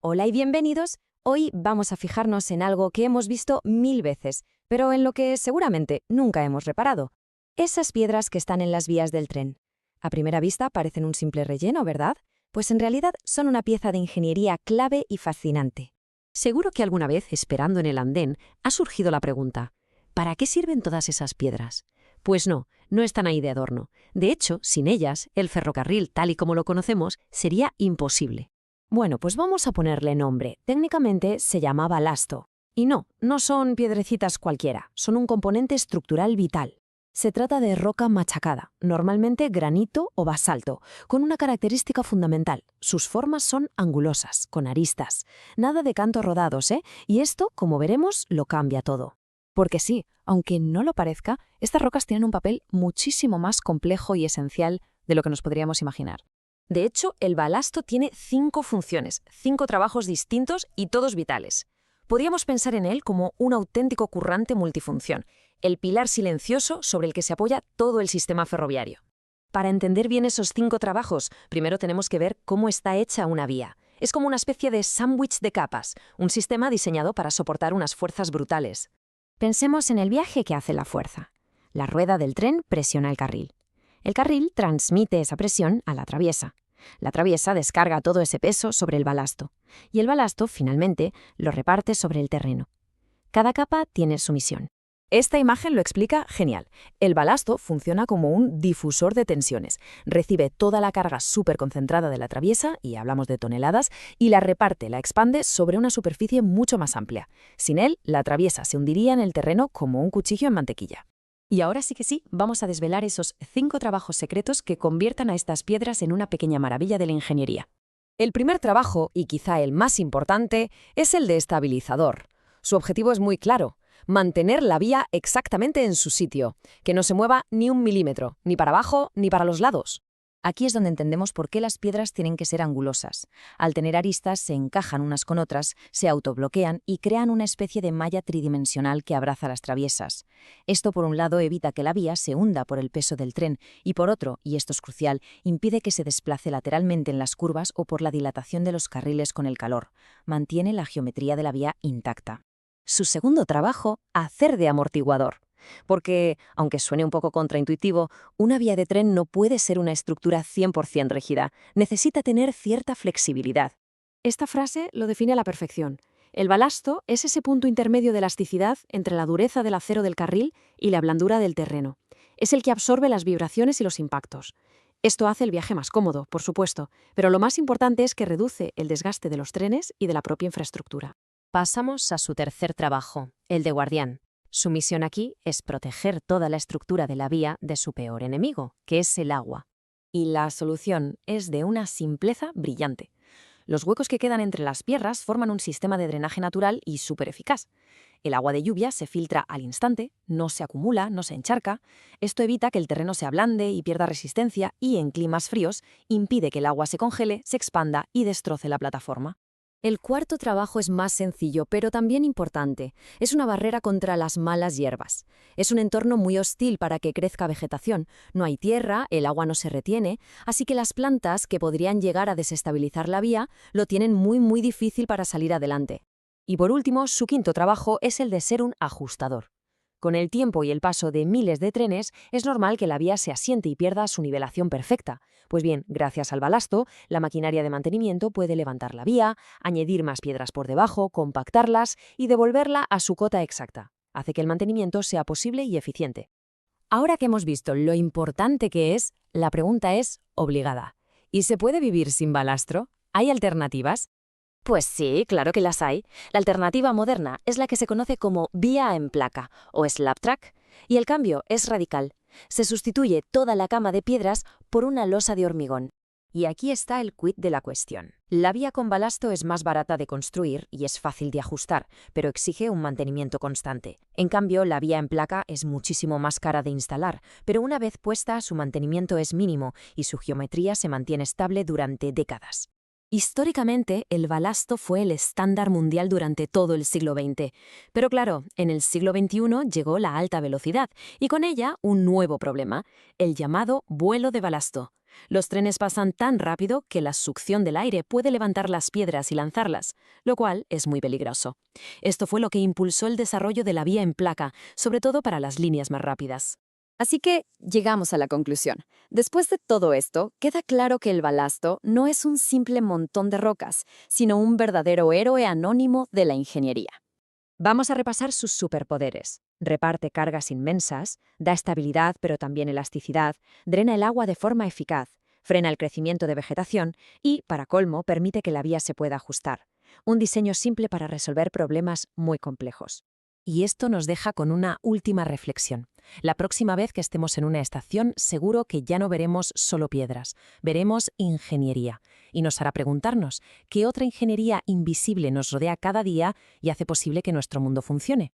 Hola y bienvenidos. Hoy vamos a fijarnos en algo que hemos visto 1000 veces, pero en lo que seguramente nunca hemos reparado. Esas piedras que están en las vías del tren. A primera vista parecen un simple relleno, ¿verdad? Pues en realidad son una pieza de ingeniería clave y fascinante. Seguro que alguna vez, esperando en el andén, ha surgido la pregunta: ¿para qué sirven todas esas piedras? Pues no están ahí de adorno. De hecho, sin ellas, el ferrocarril, tal y como lo conocemos, sería imposible. Bueno, pues vamos a ponerle nombre. Técnicamente se llama balasto. Y no son piedrecitas cualquiera, son un componente estructural vital. Se trata de roca machacada, normalmente granito o basalto, con una característica fundamental: sus formas son angulosas, con aristas. Nada de cantos rodados, ¿eh? Y esto, como veremos, lo cambia todo. Porque sí, aunque no lo parezca, estas rocas tienen un papel muchísimo más complejo y esencial de lo que nos podríamos imaginar. De hecho, el balasto tiene 5 funciones, 5 trabajos distintos y todos vitales. Podríamos pensar en él como un auténtico currante multifunción, el pilar silencioso sobre el que se apoya todo el sistema ferroviario. Para entender bien esos 5 trabajos, primero tenemos que ver cómo está hecha una vía. Es como una especie de sándwich de capas, un sistema diseñado para soportar unas fuerzas brutales. Pensemos en el viaje que hace la fuerza. La rueda del tren presiona el carril. El carril transmite esa presión a la traviesa. La traviesa descarga todo ese peso sobre el balasto. Y el balasto, finalmente, lo reparte sobre el terreno. Cada capa tiene su misión. Esta imagen lo explica genial. El balasto funciona como un difusor de tensiones. Recibe toda la carga superconcentrada de la traviesa, y hablamos de toneladas, y la reparte, la expande sobre una superficie mucho más amplia. Sin él, la traviesa se hundiría en el terreno como un cuchillo en mantequilla. Y ahora sí que sí, vamos a desvelar esos 5 trabajos secretos que conviertan a estas piedras en una pequeña maravilla de la ingeniería. El primer trabajo, y quizá el más importante, es el de estabilizador. Su objetivo es muy claro: mantener la vía exactamente en su sitio, que no se mueva ni un milímetro, ni para abajo ni para los lados. Aquí es donde entendemos por qué las piedras tienen que ser angulosas. Al tener aristas, se encajan unas con otras, se autobloquean y crean una especie de malla tridimensional que abraza las traviesas. Esto, por un lado, evita que la vía se hunda por el peso del tren y, por otro, y esto es crucial, impide que se desplace lateralmente en las curvas o por la dilatación de los carriles con el calor. Mantiene la geometría de la vía intacta. Su segundo trabajo, hacer de amortiguador. Porque, aunque suene un poco contraintuitivo, una vía de tren no puede ser una estructura 100% rígida. Necesita tener cierta flexibilidad. Esta frase lo define a la perfección. El balasto es ese punto intermedio de elasticidad entre la dureza del acero del carril y la blandura del terreno. Es el que absorbe las vibraciones y los impactos. Esto hace el viaje más cómodo, por supuesto, pero lo más importante es que reduce el desgaste de los trenes y de la propia infraestructura. Pasamos a su tercer trabajo, el de guardián. Su misión aquí es proteger toda la estructura de la vía de su peor enemigo, que es el agua. Y la solución es de una simpleza brillante. Los huecos que quedan entre las piedras forman un sistema de drenaje natural y súper eficaz. El agua de lluvia se filtra al instante, no se acumula, no se encharca. Esto evita que el terreno se ablande y pierda resistencia, y en climas fríos impide que el agua se congele, se expanda y destroce la plataforma. El cuarto trabajo es más sencillo, pero también importante. Es una barrera contra las malas hierbas. Es un entorno muy hostil para que crezca vegetación. No hay tierra, el agua no se retiene, así que las plantas que podrían llegar a desestabilizar la vía lo tienen muy difícil para salir adelante. Y por último, su quinto trabajo es el de ser un ajustador. Con el tiempo y el paso de miles de trenes, es normal que la vía se asiente y pierda su nivelación perfecta. Pues bien, gracias al balasto, la maquinaria de mantenimiento puede levantar la vía, añadir más piedras por debajo, compactarlas y devolverla a su cota exacta. Hace que el mantenimiento sea posible y eficiente. Ahora que hemos visto lo importante que es, la pregunta es obligada. ¿Y se puede vivir sin balastro? ¿Hay alternativas? Pues sí, claro que las hay. La alternativa moderna es la que se conoce como vía en placa o slab track, y el cambio es radical. Se sustituye toda la cama de piedras por una losa de hormigón. Y aquí está el quid de la cuestión. La vía con balasto es más barata de construir y es fácil de ajustar, pero exige un mantenimiento constante. En cambio, la vía en placa es muchísimo más cara de instalar, pero una vez puesta, su mantenimiento es mínimo y su geometría se mantiene estable durante décadas. Históricamente, el balasto fue el estándar mundial durante todo el siglo XX. Pero claro, en el siglo XXI llegó la alta velocidad y con ella un nuevo problema, el llamado vuelo de balasto. Los trenes pasan tan rápido que la succión del aire puede levantar las piedras y lanzarlas, lo cual es muy peligroso. Esto fue lo que impulsó el desarrollo de la vía en placa, sobre todo para las líneas más rápidas. Así que llegamos a la conclusión. Después de todo esto, queda claro que el balasto no es un simple montón de rocas, sino un verdadero héroe anónimo de la ingeniería. Vamos a repasar sus superpoderes. Reparte cargas inmensas, da estabilidad pero también elasticidad, drena el agua de forma eficaz, frena el crecimiento de vegetación y, para colmo, permite que la vía se pueda ajustar. Un diseño simple para resolver problemas muy complejos. Y esto nos deja con una última reflexión. La próxima vez que estemos en una estación, seguro que ya no veremos solo piedras, veremos ingeniería. Y nos hará preguntarnos, ¿qué otra ingeniería invisible nos rodea cada día y hace posible que nuestro mundo funcione?